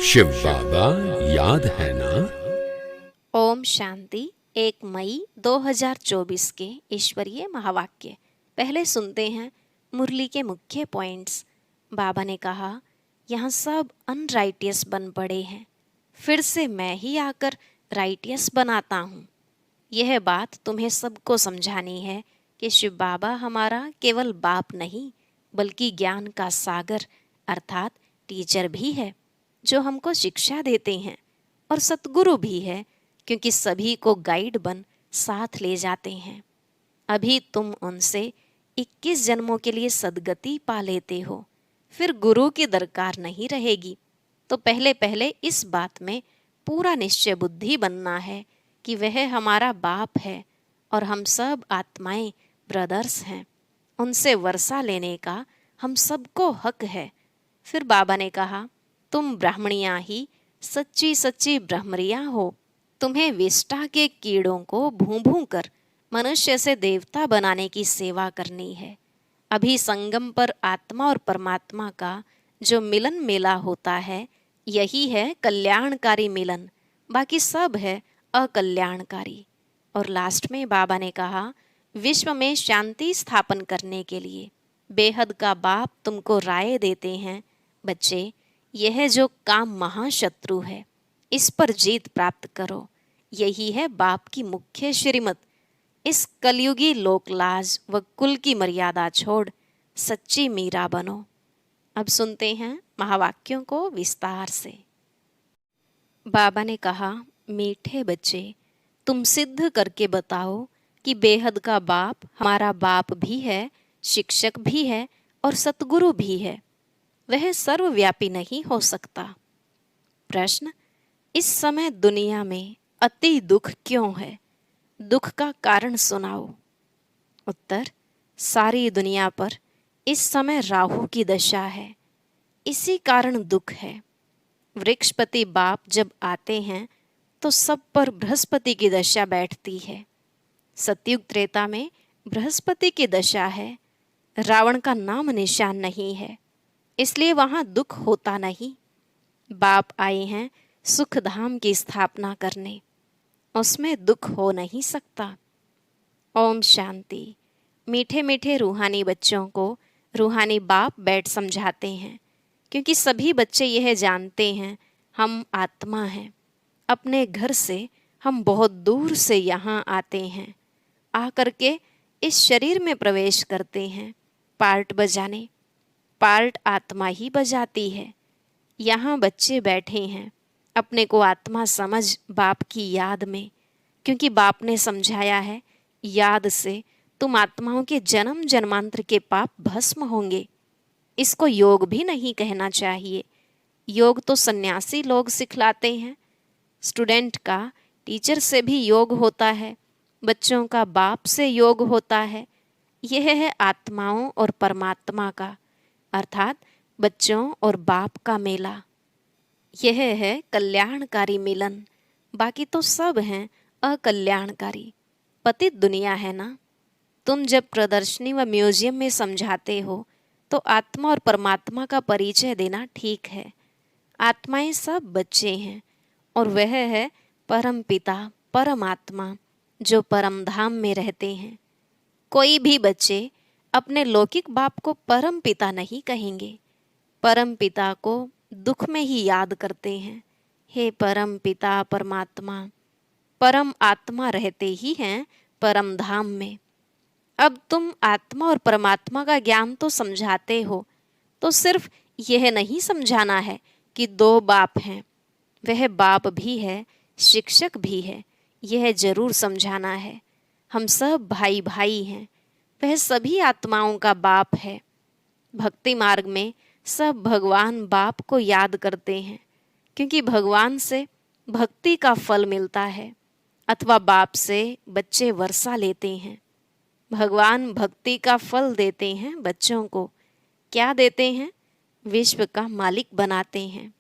शिव बाबा याद है ना। ओम शांति। 1 मई 2024 के ईश्वरीय महावाक्य। पहले सुनते हैं मुरली के मुख्य पॉइंट्स। बाबा ने कहा, यहाँ सब अनराइटियस बन पड़े हैं, फिर से मैं ही आकर राइटियस बनाता हूँ। यह बात तुम्हें सबको समझानी है कि शिव बाबा हमारा केवल बाप नहीं बल्कि ज्ञान का सागर अर्थात टीचर भी है, जो हमको शिक्षा देते हैं, और सतगुरु भी है, क्योंकि सभी को गाइड बन साथ ले जाते हैं। अभी तुम उनसे 21 जन्मों के लिए सदगति पा लेते हो, फिर गुरु की दरकार नहीं रहेगी। तो पहले पहले इस बात में पूरा निश्चय बुद्धि बनना है कि वह हमारा बाप है और हम सब आत्माएं ब्रदर्स हैं। उनसे वर्षा लेने का हम सबको हक है। फिर बाबा ने कहा, तुम ब्राह्मणियां ही सच्ची सच्ची ब्रह्मरियां हो। तुम्हें विष्ठा के कीड़ों को भूं भूं कर मनुष्य से देवता बनाने की सेवा करनी है। अभी संगम पर आत्मा और परमात्मा का जो मिलन मेला होता है, यही है कल्याणकारी मिलन, बाकी सब है अकल्याणकारी। और लास्ट में बाबा ने कहा, विश्व में शांति स्थापन करने के लिए बेहद का बाप तुमको राय देते हैं, बच्चे, यह जो काम महाशत्रु है, इस पर जीत प्राप्त करो। यही है बाप की मुख्य श्रीमत। इस कलयुगी लोकलाज व कुल की मर्यादा छोड़ सच्ची मीरा बनो। अब सुनते हैं महावाक्यों को विस्तार से। बाबा ने कहा, मीठे बच्चे, तुम सिद्ध करके बताओ कि बेहद का बाप हमारा बाप भी है, शिक्षक भी है और सतगुरु भी है। वह सर्वव्यापी नहीं हो सकता। प्रश्न, इस समय दुनिया में अति दुख क्यों है? दुख का कारण सुनाओ। उत्तर, सारी दुनिया पर इस समय राहु की दशा है, इसी कारण दुख है। वृक्षपति बाप जब आते हैं तो सब पर बृहस्पति की दशा बैठती है। सतयुग त्रेता में बृहस्पति की दशा है, रावण का नाम निशान नहीं है, इसलिए वहां दुख होता नहीं। बाप आए हैं सुख धाम की स्थापना करने, उसमें दुख हो नहीं सकता। ओम शांति। मीठे मीठे रूहानी बच्चों को रूहानी बाप बैठ समझाते हैं, क्योंकि सभी बच्चे यह जानते हैं हम आत्मा हैं। अपने घर से हम बहुत दूर से यहाँ आते हैं, आकर के इस शरीर में प्रवेश करते हैं पार्ट बजाने। पार्ट आत्मा ही बजाती है। यहाँ बच्चे बैठे हैं अपने को आत्मा समझ बाप की याद में, क्योंकि बाप ने समझाया है, याद से तुम आत्माओं के जन्म जन्मांतर के पाप भस्म होंगे। इसको योग भी नहीं कहना चाहिए। योग तो सन्यासी लोग सिखलाते हैं। स्टूडेंट का टीचर से भी योग होता है, बच्चों का बाप से योग होता है। यह है आत्माओं और परमात्मा का अर्थात बच्चों और बाप का मेला। यह है कल्याणकारी मिलन, बाकी तो सब हैं अकल्याणकारी। पतित दुनिया है ना। तुम जब प्रदर्शनी व म्यूजियम में समझाते हो तो आत्मा और परमात्मा का परिचय देना ठीक है। आत्माएं सब बच्चे हैं और वह है परम पिता परमात्मा, जो परम धाम में रहते हैं। कोई भी बच्चे अपने लौकिक बाप को परम पिता नहीं कहेंगे। परम पिता को दुख में ही याद करते हैं, हे परम पिता परमात्मा। परम आत्मा रहते ही हैं परम धाम में। अब तुम आत्मा और परमात्मा का ज्ञान तो समझाते हो, तो सिर्फ यह नहीं समझाना है कि दो बाप हैं। वह बाप भी है, शिक्षक भी है, यह जरूर समझाना है। हम सब भाई भाई हैं, वह सभी आत्माओं का बाप है। भक्ति मार्ग में सब भगवान बाप को याद करते हैं, क्योंकि भगवान से भक्ति का फल मिलता है, अथवा बाप से बच्चे वर्षा लेते हैं। भगवान भक्ति का फल देते हैं बच्चों को। क्या देते हैं? विश्व का मालिक बनाते हैं।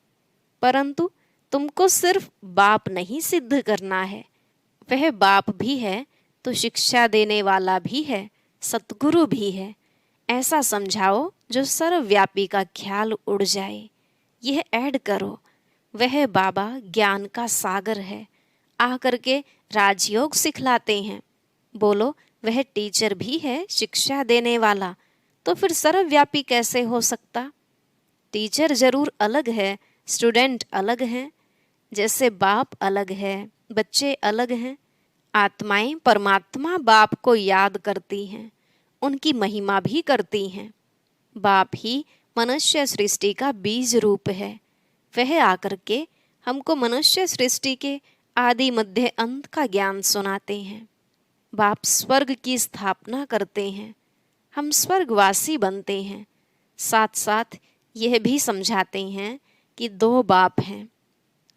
परंतु तुमको सिर्फ बाप नहीं सिद्ध करना है, वह बाप भी है तो शिक्षा देने वाला भी है, सतगुरु भी है। ऐसा समझाओ जो सर्वव्यापी का ख्याल उड़ जाए। यह ऐड करो। वह बाबा ज्ञान का सागर है, आकर के राजयोग सिखलाते हैं। बोलो, वह टीचर भी है, शिक्षा देने वाला, तो फिर सर्वव्यापी कैसे हो सकता? टीचर जरूर अलग है, स्टूडेंट अलग हैं, जैसे बाप अलग है, बच्चे अलग हैं। आत्माएं परमात्मा बाप को याद करती हैं, उनकी महिमा भी करती हैं। बाप ही मनुष्य सृष्टि का बीज रूप है। वह आकर के हमको मनुष्य सृष्टि के आदि मध्य अंत का ज्ञान सुनाते हैं। बाप स्वर्ग की स्थापना करते हैं, हम स्वर्गवासी बनते हैं। साथ साथ यह भी समझाते हैं कि दो बाप हैं।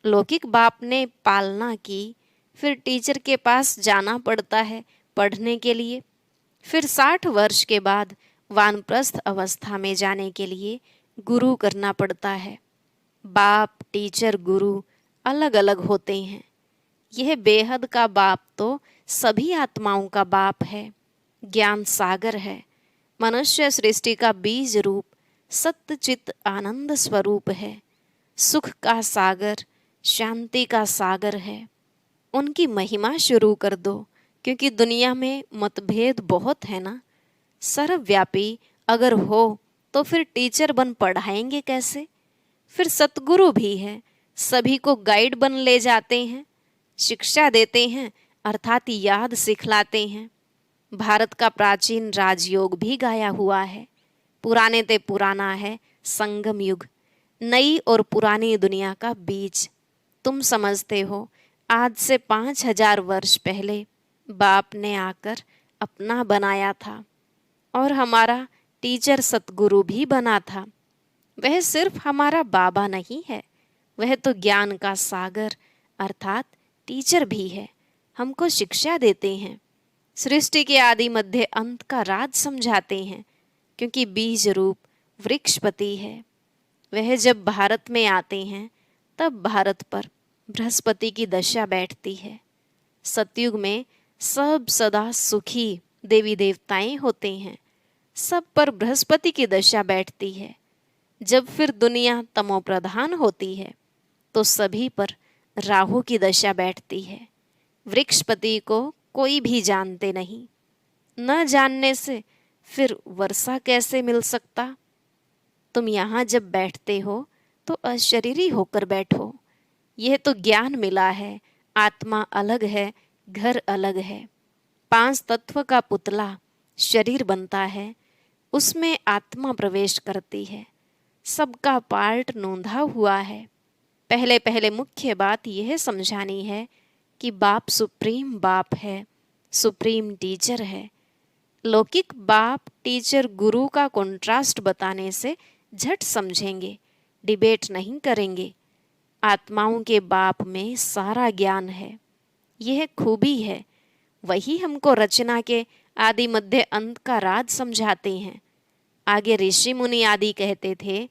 लौकिक बाप ने पालना की, फिर टीचर के पास जाना पड़ता है पढ़ने के लिए। फिर 60 वर्ष के बाद वानप्रस्थ अवस्था में जाने के लिए गुरु करना पड़ता है। बाप, टीचर, गुरु अलग अलग होते हैं। यह बेहद का बाप तो सभी आत्माओं का बाप है, ज्ञान सागर है, मनुष्य सृष्टि का बीज रूप, सत्य चित आनंद स्वरूप है, सुख का सागर, शांति का सागर है। उनकी महिमा शुरू कर दो, क्योंकि दुनिया में मतभेद बहुत है ना। सर्वव्यापी अगर हो तो फिर टीचर बन पढ़ाएंगे कैसे? फिर सतगुरु भी है, सभी को गाइड बन ले जाते हैं, शिक्षा देते हैं, अर्थात याद सिखलाते हैं। भारत का प्राचीन राजयोग भी गाया हुआ है। पुराने ते पुराना है संगम युग, नई और पुरानी दुनिया का बीच। तुम समझते हो, आज से 5000 वर्ष पहले बाप ने आकर अपना बनाया था, और हमारा टीचर सतगुरु भी बना था। वह सिर्फ हमारा बाबा नहीं है, वह तो ज्ञान का सागर अर्थात टीचर भी है, हमको शिक्षा देते हैं, सृष्टि के आदि मध्य अंत का राज समझाते हैं, क्योंकि बीज रूप वृक्षपति है। वह जब भारत में आते हैं तब भारत पर बृहस्पति की दशा बैठती है। सतयुग में सब सदा सुखी देवी देवताएं होते हैं, सब पर बृहस्पति की दशा बैठती है। जब फिर दुनिया तमोप्रधान होती है तो सभी पर राहु की दशा बैठती है। वृक्षपति को कोई भी जानते नहीं, न जानने से फिर वर्षा कैसे मिल सकता? तुम यहाँ जब बैठते हो तो अशरीरी होकर बैठो। यह तो ज्ञान मिला है, आत्मा अलग है, घर अलग है। 5 तत्व का पुतला शरीर बनता है, उसमें आत्मा प्रवेश करती है, सबका पार्ट नोंधा हुआ है। पहले पहले मुख्य बात यह समझानी है कि बाप सुप्रीम बाप है, सुप्रीम टीचर है। लौकिक बाप, टीचर, गुरु का कॉन्ट्रास्ट बताने से झट समझेंगे, डिबेट नहीं करेंगे। आत्माओं के बाप में सारा ज्ञान है, यह खूबी है। वही हमको रचना के आदि मध्य अंत का राज समझाते हैं। आगे ऋषि मुनि आदि कहते थे,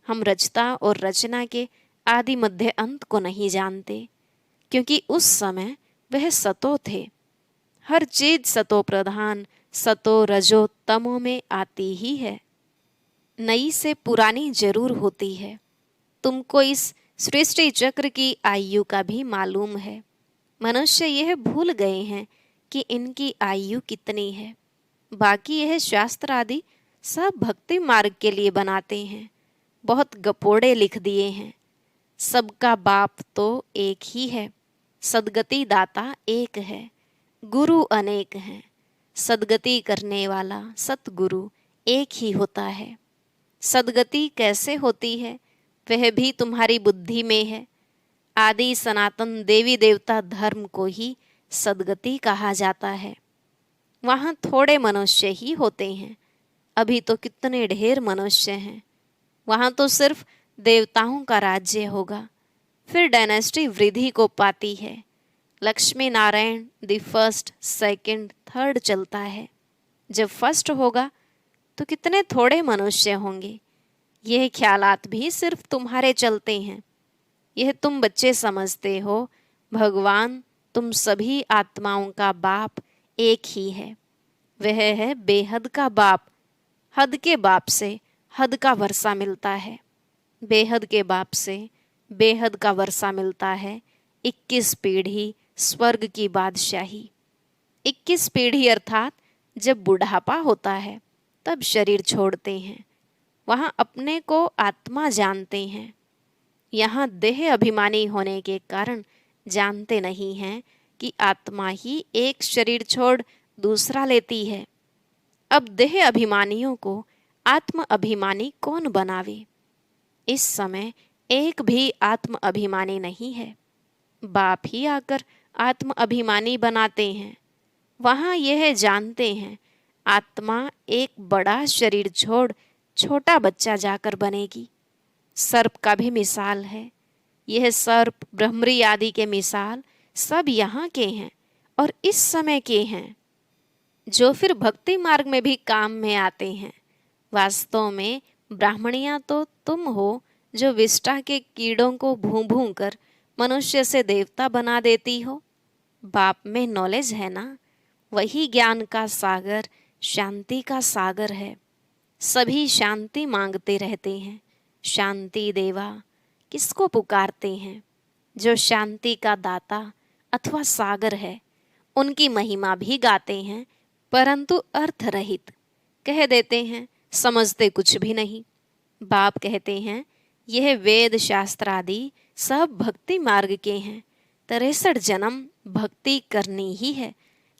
हम रचता और रचना के आदि मध्य अंत को नहीं जानते, क्योंकि उस समय वह सतो थे। हर चीज सतो प्रधान, सतो रजो तमो में आती ही है। नई से पुरानी जरूर होती है। तुमको इस सृष्टि चक्र की आयु का भी मालूम है। मनुष्य यह भूल गए हैं कि इनकी आयु कितनी है। बाकी यह शास्त्र आदि सब भक्ति मार्ग के लिए बनाते हैं, बहुत गपोड़े लिख दिए हैं। सबका बाप तो एक ही है, सदगति दाता एक है, गुरु अनेक हैं। सदगति करने वाला सतगुरु एक ही होता है। सदगति कैसे होती है वह भी तुम्हारी बुद्धि में है। आदि सनातन देवी देवता धर्म को ही सदगति कहा जाता है। वहाँ थोड़े मनुष्य ही होते हैं, अभी तो कितने ढेर मनुष्य हैं। वहाँ तो सिर्फ देवताओं का राज्य होगा। फिर डायनेस्टी वृद्धि को पाती है। Lakshmi Narayan the first, second, third चलता है। जब फर्स्ट होगा तो कितने थोड़े मनुष्य होंगे। यह ख्यालात भी सिर्फ तुम्हारे चलते हैं। यह तुम बच्चे समझते हो, भगवान तुम सभी आत्माओं का बाप एक ही है। वह है बेहद का बाप। हद के बाप से हद का वर्षा मिलता है, बेहद के बाप से बेहद का वर्षा मिलता है। 21 पीढ़ी स्वर्ग की बादशाही। 21 पीढ़ी अर्थात जब बुढ़ापा होता है तब शरीर छोड़ते हैं, वहाँ अपने को आत्मा जानते हैं। यहाँ देह अभिमानी होने के कारण जानते नहीं हैं कि आत्मा ही एक शरीर छोड़ दूसरा लेती है। अब देह अभिमानियों को आत्म अभिमानी कौन बनावे? इस समय एक भी आत्म अभिमानी नहीं है। बाप ही आकर आत्म अभिमानी बनाते हैं। वहाँ यह जानते हैं आत्मा एक बड़ा शरीर छोड़ छोटा बच्चा जाकर बनेगी। सर्प का भी मिसाल है। यह सर्प ब्रह्मरी आदि के मिसाल सब यहाँ के हैं और इस समय के हैं, जो फिर भक्ति मार्ग में भी काम में आते हैं। वास्तव में ब्राह्मणियाँ तो तुम हो जो विष्टा के कीड़ों को भूं भूं कर मनुष्य से देवता बना देती हो। बाप में नॉलेज है ना, वही ज्ञान का सागर, शांति का सागर है। सभी शांति मांगते रहते हैं। शांति देवा किसको पुकारते हैं? जो शांति का दाता अथवा सागर है, उनकी महिमा भी गाते हैं, परंतु अर्थ रहित कह देते हैं, समझते कुछ भी नहीं। बाप कहते हैं यह वेद शास्त्र आदि सब भक्ति मार्ग के हैं। 63 जन्म भक्ति करनी ही है।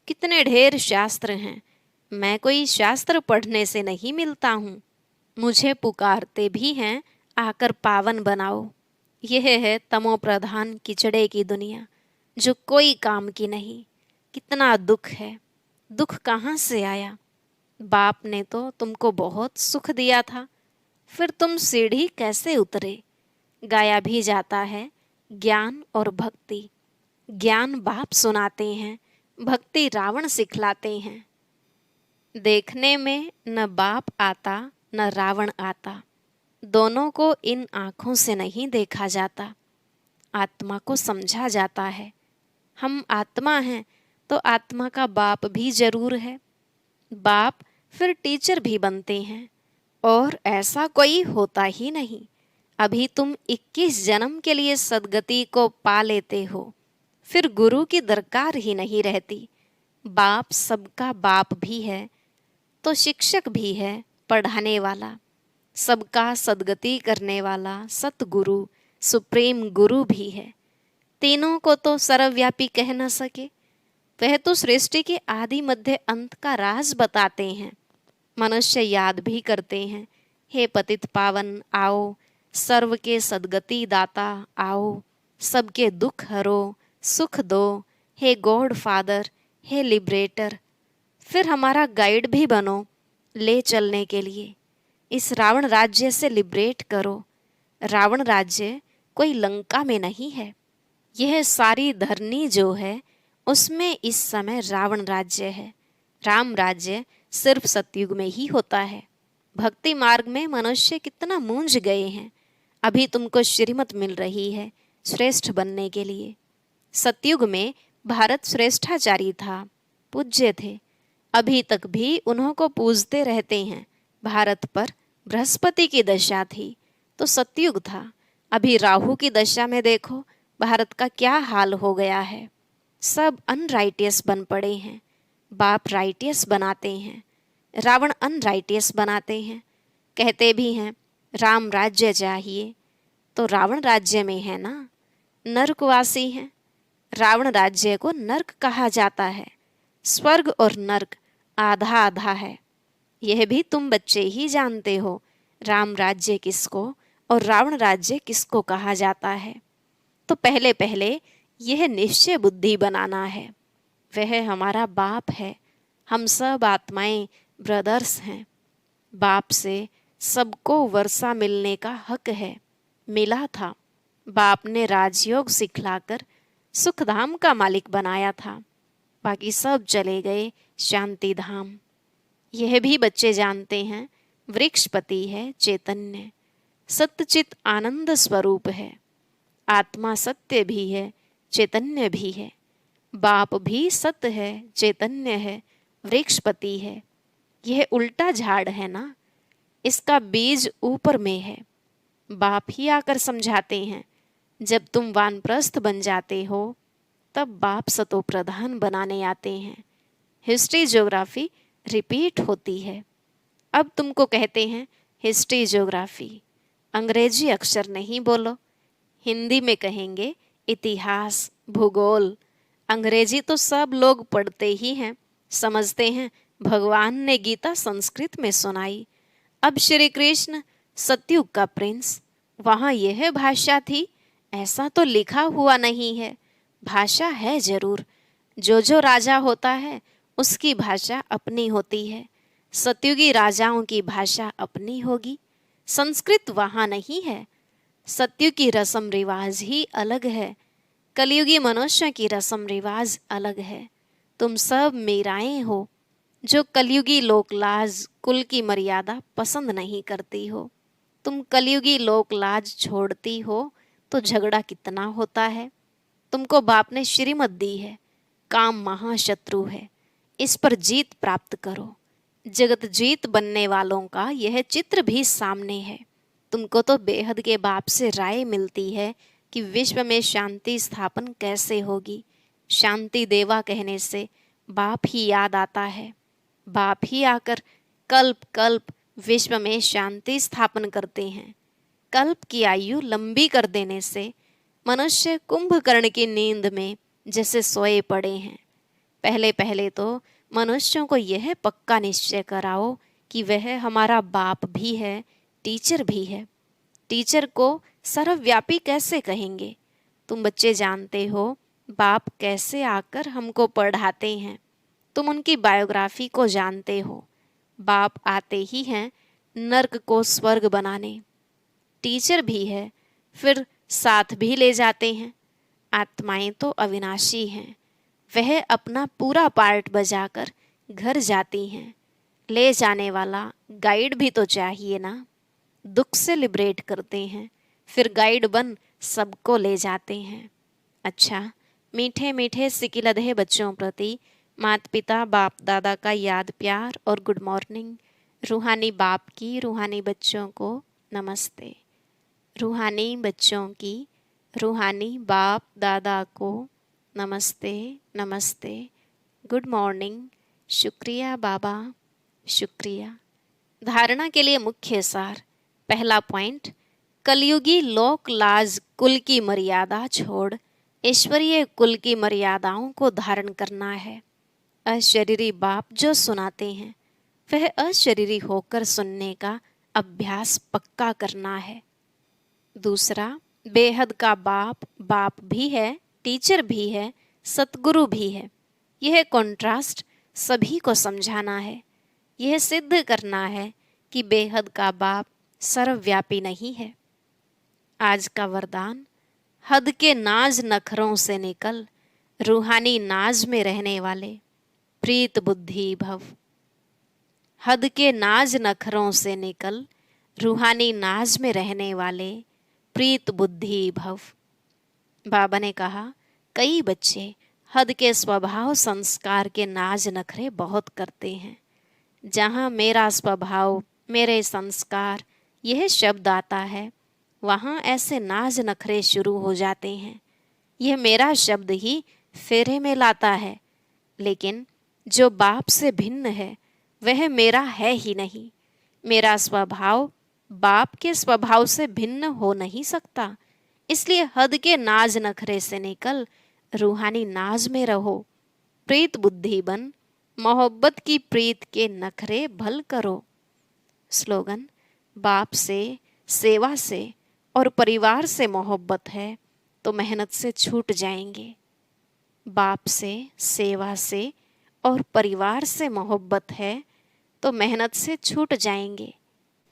कितने ढेर शास्त्र हैं, मैं कोई शास्त्र पढ़ने से नहीं मिलता हूँ। मुझे पुकारते भी हैं आकर पावन बनाओ। यह है तमो प्रधान किचड़े की दुनिया, जो कोई काम की नहीं। कितना दुख है, दुख कहाँ से आया? बाप ने तो तुमको बहुत सुख दिया था, फिर तुम सीढ़ी कैसे उतरे? गाया भी जाता है ज्ञान और भक्ति। ज्ञान बाप सुनाते हैं, भक्ति रावण सिखलाते हैं। देखने में न बाप आता न रावण आता, दोनों को इन आँखों से नहीं देखा जाता। आत्मा को समझा जाता है। हम आत्मा हैं तो आत्मा का बाप भी जरूर है। बाप फिर टीचर भी बनते हैं, और ऐसा कोई होता ही नहीं। अभी तुम 21 जन्म के लिए सद्गति को पा लेते हो, फिर गुरु की दरकार ही नहीं रहती। बाप सबका बाप भी है तो शिक्षक भी है, पढ़ाने वाला। सबका सद्गति करने वाला सतगुरु सुप्रीम गुरु भी है। तीनों को तो सर्वव्यापी कह न सके, वह तो सृष्टि के आदि मध्य अंत का राज बताते हैं। मनुष्य याद भी करते हैं, हे पतित पावन आओ, सर्व के सद्गति दाता आओ, सबके दुख हरो, सुख दो, हे गॉड फादर, हे लिबरेटर। फिर हमारा गाइड भी बनो, ले चलने के लिए। इस रावण राज्य से लिबरेट करो। रावण राज्य कोई लंका में नहीं है। यह सारी धरनी जो है उसमें इस समय रावण राज्य है। राम राज्य सिर्फ सतयुग में ही होता है। भक्ति मार्ग में मनुष्य कितना मूंझ गए हैं। अभी तुमको श्रीमत मिल रही है श्रेष्ठ बनने के लिए। सतयुग में भारत श्रेष्ठाचारी था, पूज्य थे। अभी तक भी उन्हों को पूजते रहते हैं। भारत पर बृहस्पति की दशा थी तो सतयुग था। अभी राहु की दशा में देखो भारत का क्या हाल हो गया है। सब अनराइटियस बन पड़े हैं। बाप राइटियस बनाते हैं, रावण अनराइटियस बनाते हैं। कहते भी हैं राम राज्य चाहिए, तो रावण राज्य में है ना, नर्कवासी हैं। रावण राज्य को नर्क कहा जाता है। स्वर्ग और नर्क आधा आधा है। यह भी तुम बच्चे ही जानते हो, राम राज्य किसको और रावण राज्य किसको कहा जाता है। तो पहले पहले यह निश्चय बुद्धि बनाना है। वह हमारा बाप है। हम सब आत्माएं ब्रदर्स हैं। बाप से सबको वर्षा मिलने का हक है, मिला था। बाप ने राजयोग सिखलाकर सुखधाम का मालिक बनाया था। बाकी सब चले गए शांति धाम। यह भी बच्चे जानते हैं वृक्षपति है चैतन्य, सत्यचित आनंद स्वरूप है। आत्मा सत्य भी है, चैतन्य भी है। बाप भी सत्य है, चैतन्य है, वृक्षपति है। यह उल्टा झाड़ है ना, इसका बीज ऊपर में है। बाप ही आकर समझाते हैं जब तुम वानप्रस्थ बन जाते हो तब बाप सतो प्रधान बनाने आते हैं। हिस्ट्री ज्योग्राफी रिपीट होती है। अब तुमको कहते हैं हिस्ट्री ज्योग्राफी, अंग्रेजी अक्षर नहीं बोलो, हिंदी में कहेंगे इतिहास भूगोल। अंग्रेजी तो सब लोग पढ़ते ही हैं, समझते हैं भगवान ने गीता संस्कृत में सुनाई। अब श्री कृष्ण सतयुग का प्रिंस, वहाँ यह भाषा थी ऐसा तो लिखा हुआ नहीं है। भाषा है जरूर, जो राजा होता है उसकी भाषा अपनी होती है। सतयुगी राजाओं की भाषा अपनी होगी, संस्कृत वहाँ नहीं है। सतयुग की रस्म रिवाज ही अलग है, कलयुगी मनुष्य की रस्म रिवाज अलग है। तुम सब मीराएं हो जो कलयुगी लोकलाज कुल की मर्यादा पसंद नहीं करती हो। तुम कलयुगी लोकलाज छोड़ती हो तो झगड़ा कितना होता है। तुमको बाप ने श्रीमत दी है, काम महाशत्रु है, इस पर जीत प्राप्त करो। जगत जीत बनने वालों का यह चित्र भी सामने है। तुमको तो बेहद के बाप से राय मिलती है कि विश्व में शांति स्थापन कैसे होगी। शांति देवा कहने से बाप ही याद आता है। बाप ही आकर कल्प कल्प विश्व में शांति स्थापन करते हैं। कल्प की आयु लंबी कर देने से मनुष्य कुंभकर्ण की नींद में जैसे सोए पड़े हैं। पहले पहले तो मनुष्यों को यह पक्का निश्चय कराओ कि वह हमारा बाप भी है, टीचर भी है। टीचर को सर्वव्यापी कैसे कहेंगे? तुम बच्चे जानते हो बाप कैसे आकर हमको पढ़ाते हैं। तुम उनकी बायोग्राफी को जानते हो। बाप आते ही हैं नर्क को स्वर्ग बनाने। टीचर भी है, फिर साथ भी ले जाते हैं। आत्माएं तो अविनाशी हैं, वह अपना पूरा पार्ट बजाकर घर जाती हैं। ले जाने वाला गाइड भी तो चाहिए ना। दुख से लिबरेट करते हैं, फिर गाइड बन सबको ले जाते हैं। अच्छा, मीठे मीठे सिकिलधे बच्चों प्रति माता पिता बाप दादा का याद प्यार और गुड मॉर्निंग। रूहानी बाप की रूहानी बच्चों को नमस्ते। रूहानी बच्चों की रूहानी बाप दादा को नमस्ते नमस्ते, गुड मॉर्निंग, शुक्रिया बाबा, शुक्रिया। धारणा के लिए मुख्य सार। पहला पॉइंट, कलयुगी लोक लाज कुल की मर्यादा छोड़ ईश्वरीय कुल की मर्यादाओं को धारण करना है। अशरीरी बाप जो सुनाते हैं वह अशरीरी होकर सुनने का अभ्यास पक्का करना है। दूसरा, बेहद का बाप बाप भी है, टीचर भी है, सतगुरु भी है। यह कॉन्ट्रास्ट सभी को समझाना है। यह सिद्ध करना है कि बेहद का बाप सर्वव्यापी नहीं है। आज का वरदान, हद के नाज नखरों से निकल रूहानी नाज में रहने वाले प्रीत बुद्धि भव। हद के नाज नखरों से निकल रूहानी नाज में रहने वाले प्रीत बुद्धि भव। बाबा ने कहा, कई बच्चे हद के स्वभाव संस्कार के नाज नखरे बहुत करते हैं। जहाँ मेरा स्वभाव मेरे संस्कार यह शब्द आता है, वहाँ ऐसे नाज नखरे शुरू हो जाते हैं। यह मेरा शब्द ही फेरे में लाता है, लेकिन जो बाप से भिन्न है वह मेरा है ही नहीं। मेरा स्वभाव बाप के स्वभाव से भिन्न हो नहीं सकता। इसलिए हद के नाज नखरे से निकल रूहानी नाज में रहो। प्रीत बुद्धि बन मोहब्बत की प्रीत के नखरे भल करो। स्लोगन, बाप से, सेवा से और परिवार से मोहब्बत है तो मेहनत से छूट जाएंगे। बाप से, सेवा से और परिवार से मोहब्बत है तो मेहनत से छूट जाएंगे।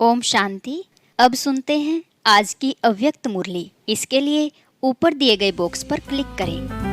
ओम शांति। अब सुनते हैं आज की अव्यक्त मुरली। इसके लिए ऊपर दिए गए बॉक्स पर क्लिक करें।